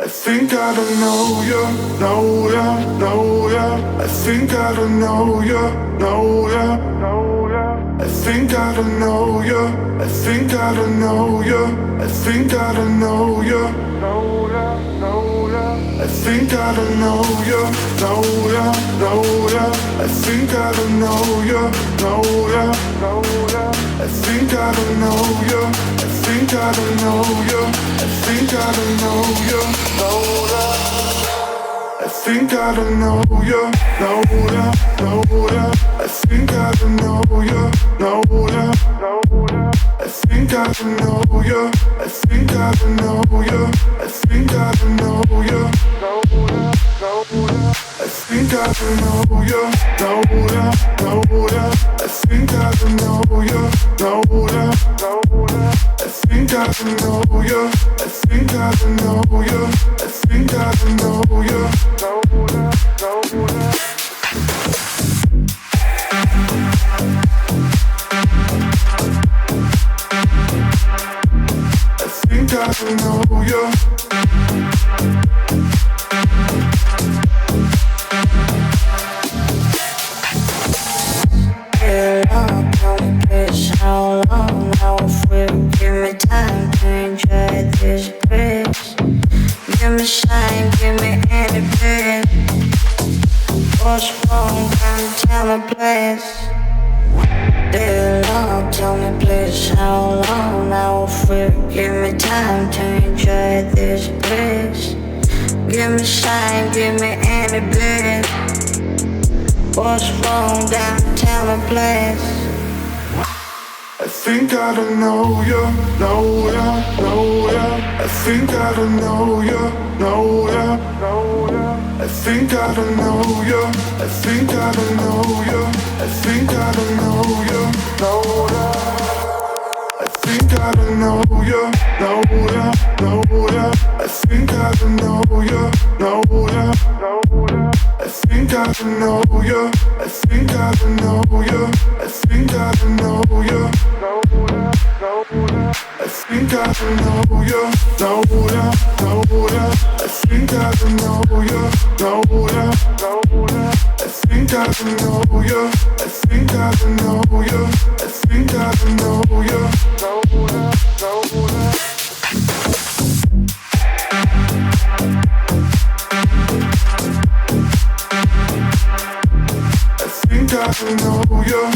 I think I don't know you, know ya, know ya. I think I don't know you, know ya, know ya. I think I don't know you, I think I don't know you, I think I don't know you, know ya, know ya. I think I don't know you, know ya, know ya. I think I don't know you, know ya, know ya. I think I don't know you, I think I don't know you, I think I don't know you, know ya. I think I don't know you, know ya, know ya. I think I don't know you, know ya, know ya. I think I don't know you, I think I don't know you, I think I don't know you, know ya, know ya. I think I don't know you, know ya, know ya. I think I don't know you, know ya, know ya. I think I don't know you, I think I don't know you, I think I don't know you, know ya, know ya. I think I don't know you. How long now will give me time to enjoy this grace? Give me shine, give me any place. What's wrong? Come tell me please. Dear Lord, tell me please how long now will give me time to enjoy this grace? Give me shine, give me any place. What's wrong? Come tell me please. I think I don't know you, know ya, know ya. I think I don't know you, know ya, know ya. I think I don't know you, I think I don't know you, I think I don't know you, know ya. I think I don't know you, know ya, know ya. I think I don't know you, know ya, know ya. I think I don't know you, I think I don't know you, I think I don't know you, know ya, know ya. I think I don't know you, know ya, know ya. I think I don't know you, know ya, know ya. I think I don't know you, I think I don't know you, I think I don't know you, know ya, know ya. I think I don't know you.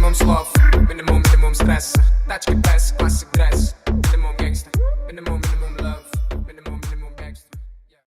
Мінімум слов, мінімум стресу. Тачки без, класик дрес.